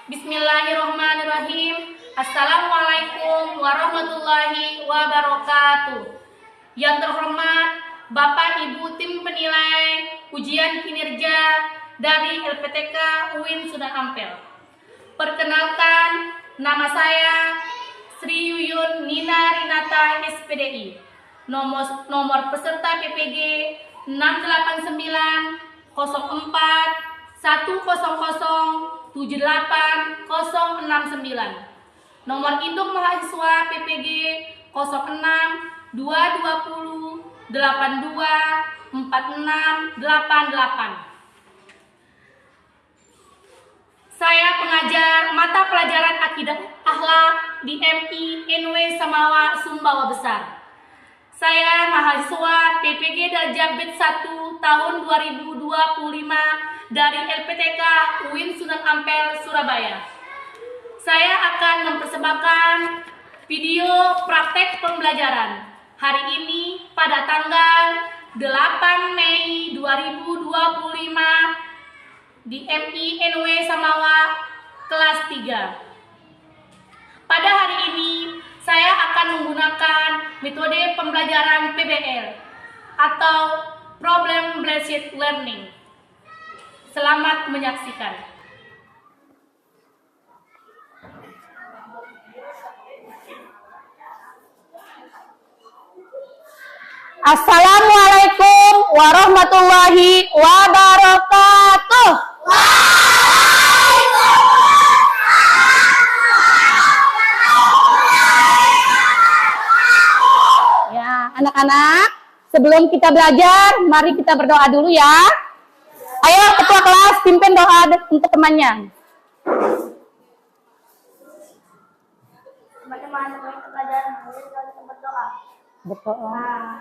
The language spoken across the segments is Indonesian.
Bismillahirrahmanirrahim. Assalamualaikum warahmatullahi wabarakatuh. Yang terhormat Bapak Ibu tim penilai ujian kinerja dari LPTK UIN Sunan Ampel. Perkenalkan, nama saya Sri Yuyun Nina Rinata SPDI. Nomor peserta PPG 689 04 100 78069. Nomor induk mahasiswa PPG 06 220 82 4688. Saya pengajar mata pelajaran Akidah Akhlak di MI NW Samawa Sumbawa Besar. Saya mahasiswa PPG Darjah Bet 1 tahun 2025 dari LPTK UIN Sunan Ampel, Surabaya. Saya akan mempersembahkan video praktek pembelajaran hari ini pada tanggal 8 Mei 2025 di MI NW Samawa kelas 3. Pada hari ini saya akan menggunakan metode pembelajaran PBL atau Problem Based Learning. Selamat menyaksikan. Assalamualaikum warahmatullahi wabarakatuh. Ya, anak-anak, sebelum kita belajar, mari kita berdoa dulu ya. Ayo ketua kelas pimpin doa untuk temannya. Teman-teman pelajaran hari ini kita berdoa. Berdoa.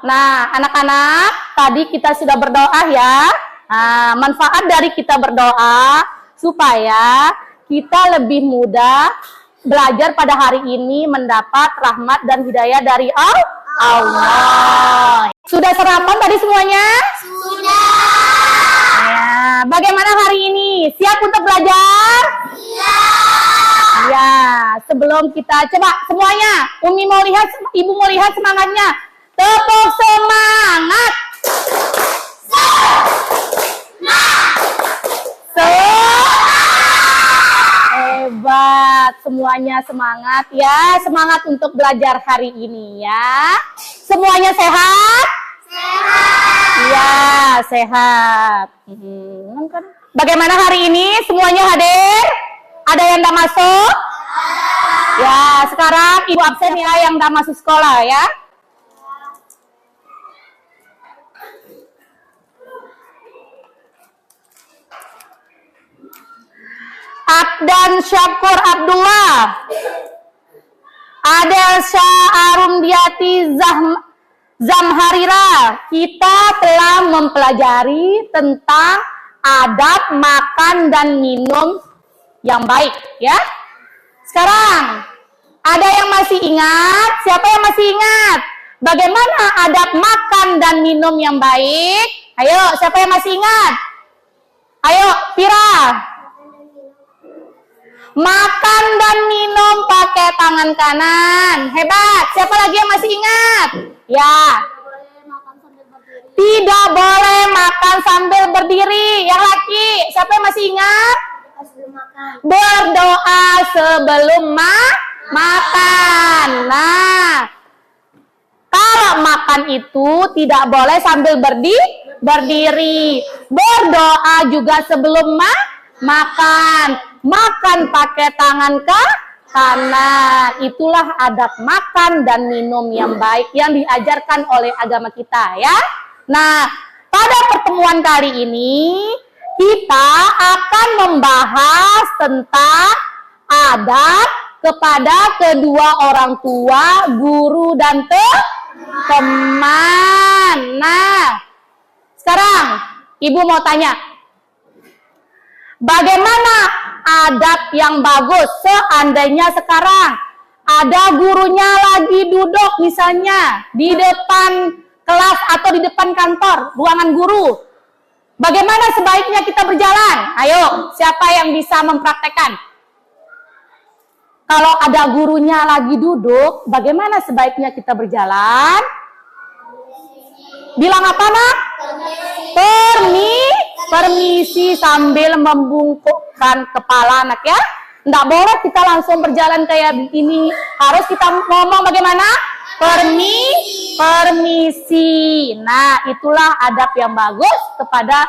Nah, anak-anak, tadi kita sudah berdoa ya. Nah, manfaat dari kita berdoa supaya kita lebih mudah belajar pada hari ini mendapat rahmat dan hidayah dari Allah. Sudah sarapan tadi semuanya? Sudah. Ya, bagaimana hari ini? Siap untuk belajar? Siap. Ya, sebelum kita coba semuanya, Umi mau lihat, Ibu mau lihat semangatnya. Tepuk semangat. Hebat, semuanya semangat ya. Semangat untuk belajar hari ini ya. Semuanya sehat? Sehat. Ya, sehat. Bagaimana hari ini? Semuanya hadir? Ada yang tidak masuk? Ya, sekarang Ibu absen ya yang tidak masuk sekolah ya. Abdan Syakur Abdullah, Adel Syarumdiati Zamharira. Kita telah mempelajari tentang adab makan dan minum yang baik ya. Sekarang ada yang masih ingat? Siapa yang masih ingat? Bagaimana adab makan dan minum yang baik? Ayo, siapa yang masih ingat? Ayo, Vira. Makan dan minum pakai tangan kanan. Hebat. Siapa lagi yang masih ingat? Ya. Tidak boleh makan sambil berdiri. Yang laki, siapa yang masih ingat? Berdoa sebelum makan. Nah, kalau makan itu tidak boleh sambil berdiri. Berdoa juga sebelum makan. Makan pakai tangan kanan. Itulah adab makan dan minum yang baik yang diajarkan oleh agama kita ya. Nah, pada pertemuan kali ini kita akan membahas tentang adab kepada kedua orang tua, guru dan teman. Nah, sekarang Ibu mau tanya, bagaimana adab yang bagus seandainya sekarang ada gurunya lagi duduk misalnya di depan kelas atau di depan kantor, ruangan guru. Bagaimana sebaiknya kita berjalan? Ayo, siapa yang bisa mempraktekkan? Kalau ada gurunya lagi duduk, bagaimana sebaiknya kita berjalan? Bilang apa, Nak? Permisi sambil membungkukkan kepala, Nak ya. Nggak boleh kita langsung berjalan kayak begini. Harus kita ngomong bagaimana? Permisi. Nah, itulah adab yang bagus kepada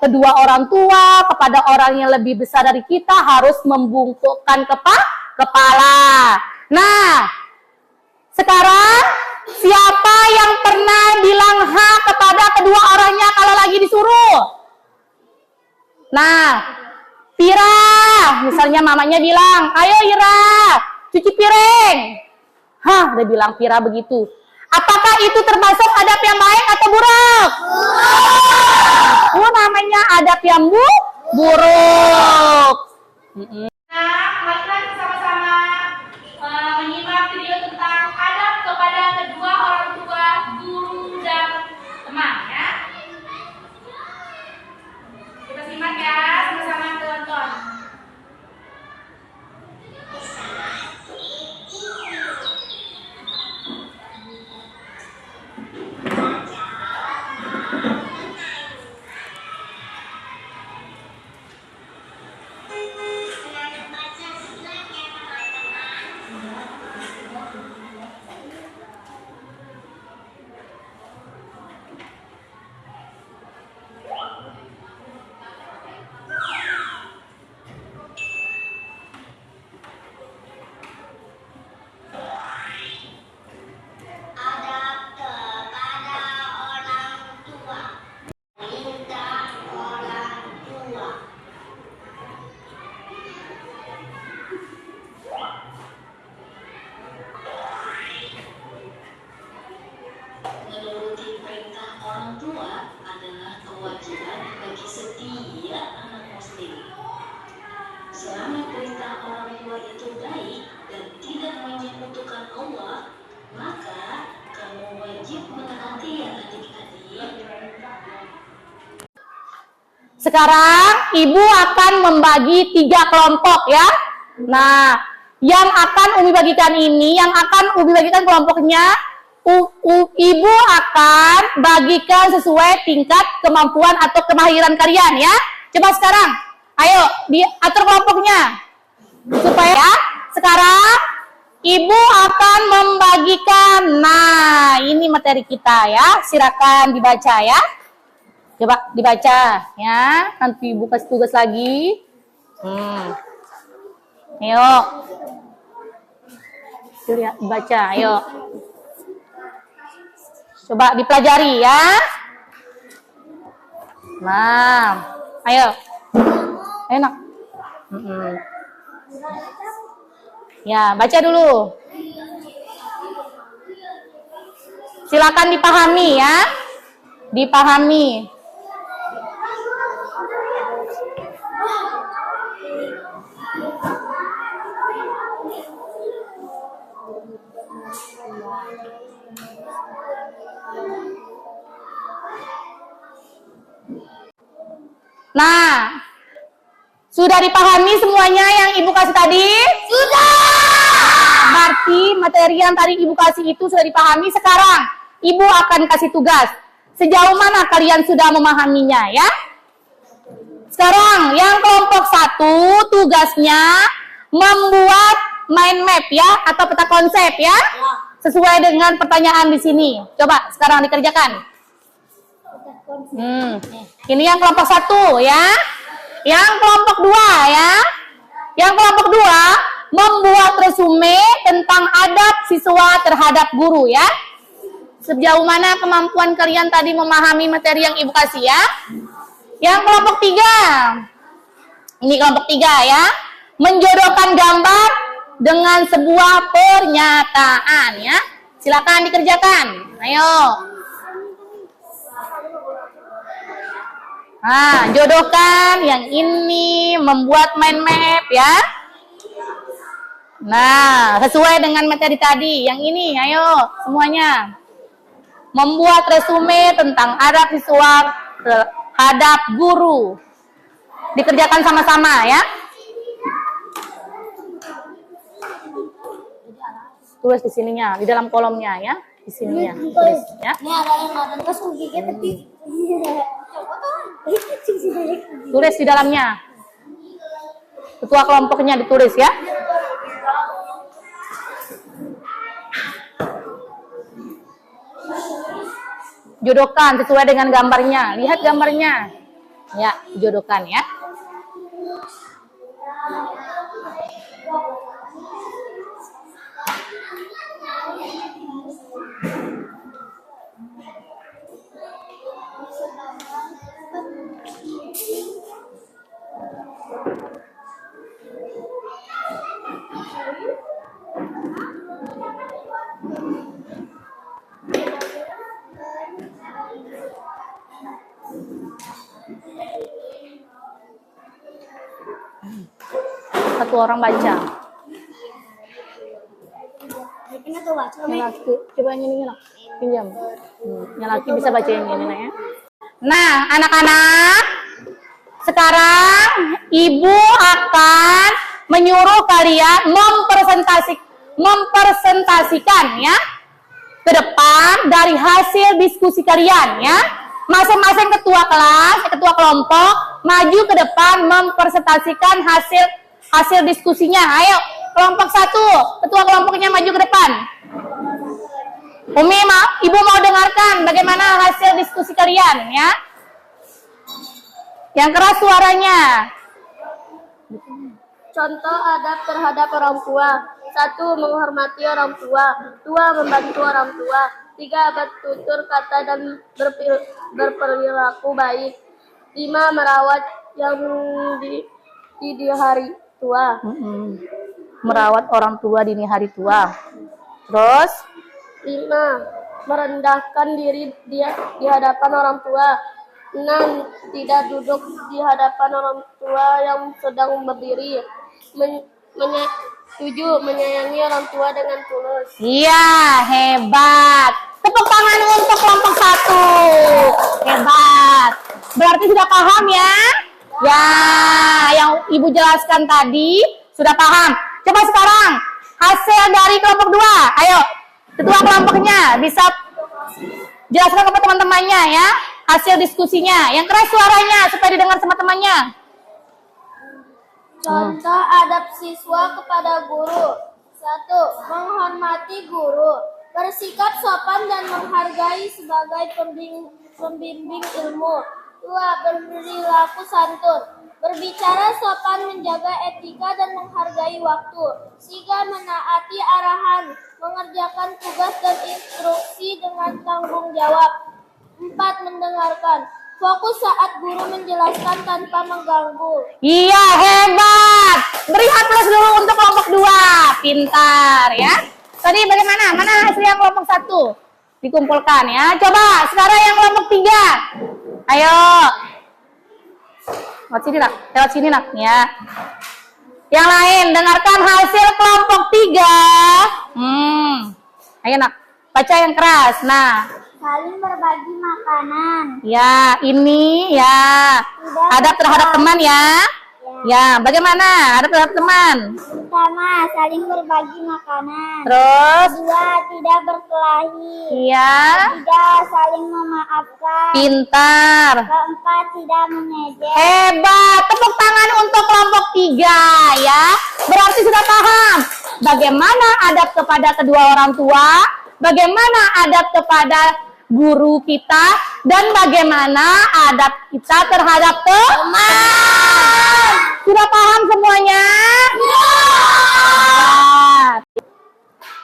kedua orang tua, kepada orang yang lebih besar dari kita harus membungkukkan kepala. Nah, sekarang siapa yang pernah bilang ha kepada kedua orangnya kalau lagi disuruh? Nah, Pira, misalnya mamanya bilang, ayo Ira, cuci piring. Hah, dia bilang Pira begitu. Apakah itu termasuk adab yang baik atau buruk? Namanya adab yang buruk. Nah, mari sama-sama menyimak video tentang adab kepada kedua orang tua, guru dan teman ya. Kita simak ya, sama-sama tonton. Menuruti perintah orang tua adalah kewajiban bagi setiap anak muslim. Selama perintah orang tua itu baik dan tidak menyekutukan Allah, maka kamu wajib menaati ya adik-adik. Sekarang Ibu akan membagi 3 kelompok ya. Nah, yang akan Umi bagikan ini, yang akan Umi bagikan kelompoknya, Ibu akan bagikan sesuai tingkat kemampuan atau kemahiran kalian ya. Coba sekarang, ayo diatur kelompoknya. Supaya sekarang Ibu akan membagikan. Nah, ini materi kita ya. Silakan dibaca ya. Coba dibaca ya. Nanti Ibu kasih tugas lagi. Ayo. Lihat baca, ayo. Coba dipelajari ya. Nah, ayo. Enak. Ya, baca dulu. Silakan dipahami ya. Dipahami. Nah, sudah dipahami semuanya yang Ibu kasih tadi? Sudah. Berarti materi yang tadi Ibu kasih itu sudah dipahami. Sekarang Ibu akan kasih tugas. Sejauh mana kalian sudah memahaminya ya? Sekarang yang kelompok 1 tugasnya membuat mind map ya atau peta konsep ya. Sesuai dengan pertanyaan di sini. Coba sekarang dikerjakan. Ini yang kelompok 1 ya. Yang kelompok 2 ya. Yang kelompok 2 membuat resume tentang adab siswa terhadap guru ya. Sejauh mana kemampuan kalian tadi memahami materi yang Ibu kasih ya? Yang kelompok 3. Ini kelompok 3 ya. Menjodohkan gambar dengan sebuah pernyataan ya. Silakan dikerjakan. Ayo. Nah, jodohkan yang ini, membuat mind map ya. Nah, sesuai dengan materi tadi. Yang ini, ayo semuanya. Membuat resume tentang adab siswa terhadap guru. Dikerjakan sama-sama ya. Tulis di sininya, di dalam kolomnya ya. Di sininya, tulis ya. Ini ada yang nonton terus gigit tapi. Tulis di dalamnya. Ketua kelompoknya ditulis ya. Jodohkan sesuai dengan gambarnya. Lihat gambarnya. Ya, jodohkan ya. Satu orang baca. Ini tuh baca. Yang laki, coba yang ini lah, pinjam. Yang laki bisa baca yang ini ya. Nah, anak-anak, sekarang ibu akan menyuruh kalian mempresentasikan ya ke depan dari hasil diskusi kalian ya. Masing-masing ketua kelas, ketua kelompok maju ke depan mempresentasikan hasil diskusinya. Ayo, kelompok 1, ketua kelompoknya maju ke depan. Umi, ibu mau dengarkan bagaimana hasil diskusi kalian ya. Yang keras suaranya. Contoh adab terhadap orang tua. 1. Menghormati orang tua. 2. Membantu orang tua. 3. Bertutur kata dan berperilaku baik. 5. Merawat yang di hari tua. Merawat orang tua dini hari tua. Terus 5. Merendahkan diri di hadapan orang tua. 6. Tidak duduk di hadapan orang tua yang sedang berdiri. 7. Menyayangi orang tua dengan tulus. iya, hebat. Tepuk tangan untuk kelompok 1. Hebat. Berarti sudah paham ya? Ya, yang ibu jelaskan tadi sudah paham. Coba sekarang hasil dari kelompok 2. Ayo, ketua kelompoknya bisa jelaskan kepada teman-temannya ya. Hasil diskusinya. Yang keras suaranya supaya didengar sama temannya. Contoh adab siswa kepada guru. 1. Menghormati guru. Bersikap sopan dan menghargai sebagai pembimbing ilmu. 2. Berperilaku santun. Berbicara sopan, menjaga etika dan menghargai waktu. 3. Menaati arahan. Mengerjakan tugas dan instruksi dengan tanggung jawab. 4. Mendengarkan. Fokus saat guru menjelaskan tanpa mengganggu. Iya, hebat. Beri aplaus dulu untuk kelompok 2. Pintar ya. Tadi bagaimana? Mana hasil yang kelompok 1? Dikumpulkan ya. Coba sekarang yang kelompok 3. Ayo. Lewat sini nak. Lewat sini nak ya. Yang lain dengarkan hasil kelompok 3. Ayo nak. Baca yang keras. Nah. Saling berbagi makanan. Ya, ini ya. Adab terhadap teman ya. Ya, bagaimana adab terhadap teman? Pertama, saling berbagi makanan. Terus? 2. Tidak berkelahi. Iya. 3. Saling memaafkan. Pintar. 4. Tidak mengejek. Hebat. Tepuk tangan untuk kelompok 3 ya. Berarti sudah paham bagaimana adab kepada kedua orang tua, bagaimana adab kepada guru kita, dan bagaimana adab kita terhadap teman. Sudah paham semuanya?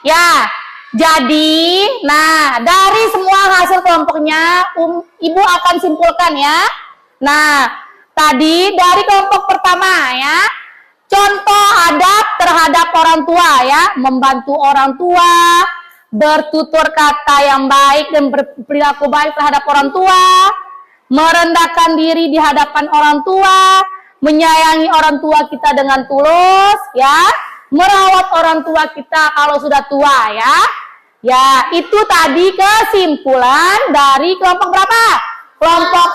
Ya, Jadi, nah dari semua hasil kelompoknya, Ibu akan simpulkan ya. Nah, tadi dari kelompok pertama ya, contoh adab terhadap orang tua ya, membantu orang tua, bertutur kata yang baik dan berperilaku baik terhadap orang tua, merendahkan diri di hadapan orang tua, menyayangi orang tua kita dengan tulus ya, merawat orang tua kita kalau sudah tua ya. Ya, itu tadi kesimpulan dari kelompok berapa? Kelompok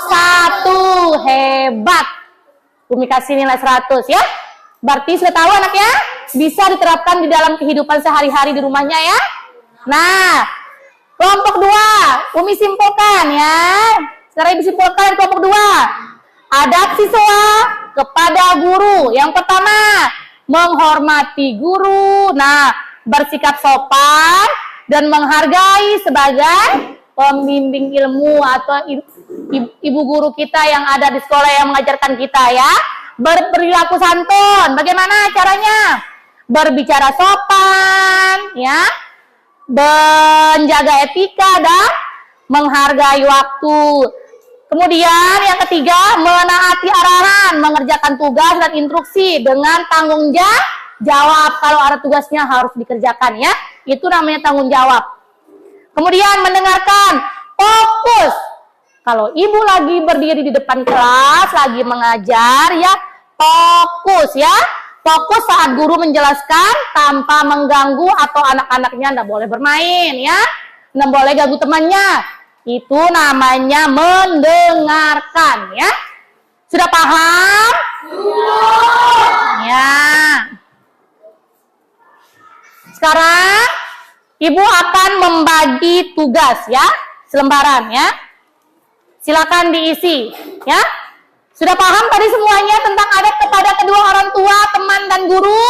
1. Hebat. Umi kasih nilai 100 ya. Berarti sudah tahu anaknya? Bisa diterapkan di dalam kehidupan sehari-hari di rumahnya ya. Nah, kelompok 2, Umi simpulkan ya. Sekarang disimpulkan kelompok 2. Adab siswa kepada guru. Yang pertama, menghormati guru. Nah, bersikap sopan dan menghargai sebagai pembimbing ilmu atau ibu guru kita yang ada di sekolah yang mengajarkan kita ya. Berperilaku santun. Bagaimana caranya? Berbicara sopan ya. Menjaga etika dan menghargai waktu. Kemudian yang ketiga, menaati arahan, mengerjakan tugas dan instruksi dengan tanggung jawab. Kalau ada tugasnya harus dikerjakan ya. Itu namanya tanggung jawab. Kemudian mendengarkan, fokus. Kalau ibu lagi berdiri di depan kelas, lagi mengajar ya, fokus ya. Fokus saat guru menjelaskan tanpa mengganggu atau anak-anaknya tidak boleh bermain ya. Tidak boleh ganggu temannya. Itu namanya mendengarkan ya. Sudah paham? Ya. Sekarang ibu akan membagi tugas ya, selembaran ya. Silakan diisi ya. Sudah paham tadi semuanya tentang adab kepada kedua orang tua, teman dan guru?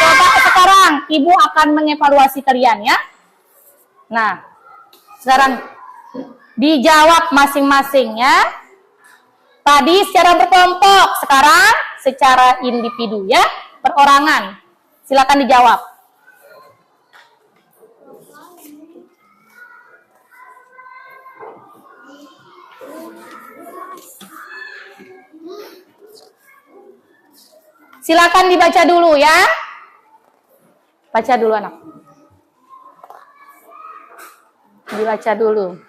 Coba sekarang ibu akan mengevaluasi kalian ya. Nah, sekarang dijawab masing-masing ya. Tadi secara berkelompok, sekarang secara individu ya, perorangan. Silakan dijawab. Silakan dibaca dulu ya. Baca dulu anak. Dibaca dulu.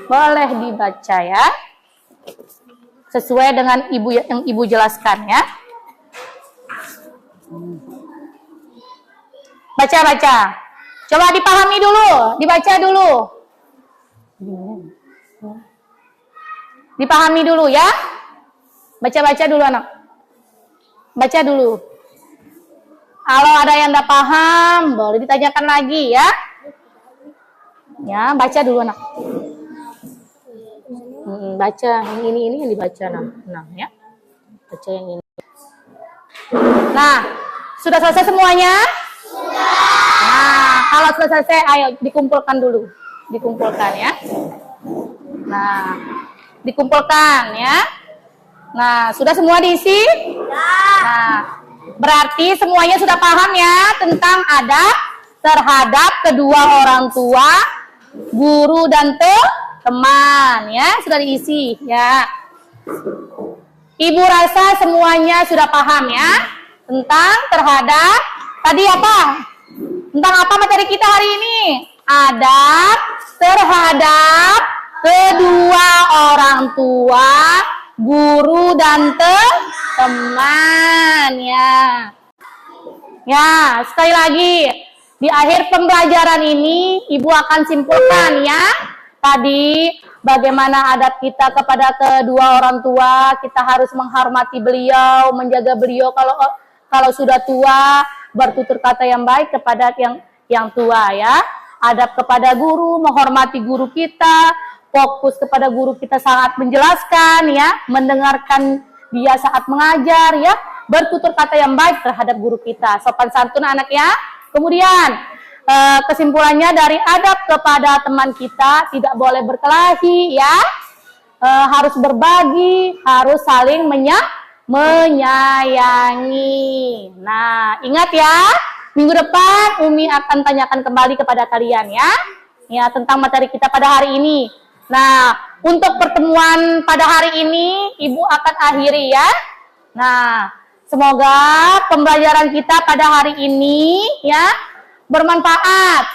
Boleh dibaca ya. Sesuai dengan yang ibu jelaskan ya. Baca-baca. Coba dipahami dulu, dibaca dulu. Dipahami dulu ya. Baca-baca dulu anak. Baca dulu. Kalau ada yang tidak paham, boleh ditanyakan lagi ya. Ya, baca dulu anak. Baca yang ini yang dibaca nah ya. Baca yang ini. Nah, sudah selesai semuanya? Sudah. Nah, kalau sudah selesai, ayo dikumpulkan dulu. Dikumpulkan ya. Nah, dikumpulkan ya. Nah, sudah semua diisi? Nah, berarti semuanya sudah paham ya tentang adab terhadap kedua orang tua, guru dan teman ya. Sudah diisi ya. Ibu rasa semuanya sudah paham ya tentang terhadap tadi apa? Tentang apa materi kita hari ini? Adab terhadap kedua orang tua, guru dan teman ya. Ya, sekali lagi di akhir pembelajaran ini ibu akan simpulkan ya. Tadi bagaimana adab kita kepada kedua orang tua, kita harus menghormati beliau, menjaga beliau kalau sudah tua, bertutur kata yang baik kepada yang tua ya. Adab kepada guru, menghormati guru kita, fokus kepada guru kita sangat menjelaskan ya, mendengarkan dia saat mengajar ya, bertutur kata yang baik terhadap guru kita, sopan santun anak ya. Kemudian kesimpulannya dari adab kepada teman kita, tidak boleh berkelahi ya, harus berbagi, harus saling menyayangi. Nah, ingat ya, minggu depan Umi akan tanyakan kembali kepada kalian ya. Ya, tentang materi kita pada hari ini. Nah, untuk pertemuan pada hari ini Ibu akan akhiri ya. Nah, semoga pembelajaran kita pada hari ini ya bermanfaat,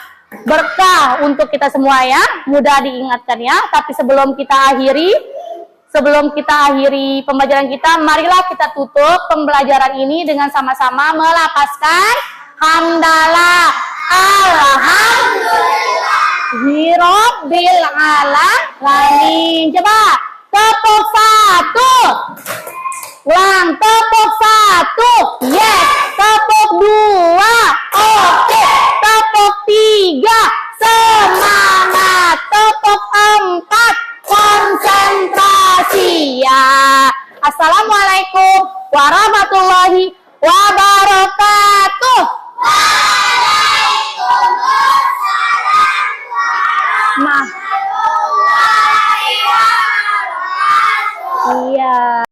berkah untuk kita semua ya. Mudah diingatkan ya. Tapi sebelum kita akhiri pembelajaran kita, marilah kita tutup pembelajaran ini dengan sama-sama melapaskan hamdalah alhamdulillahirabbil alamin. Coba tepuk satu. Ulang, tepuk satu. Yes. Tepuk dua. Oke. Tepuk tiga. Semangat. Tepuk empat. Konsentrasi ya. Assalamualaikum warahmatullahi wabarakatuh. Waalaikumsalam warahmatullahi wabarakatuh. Iya.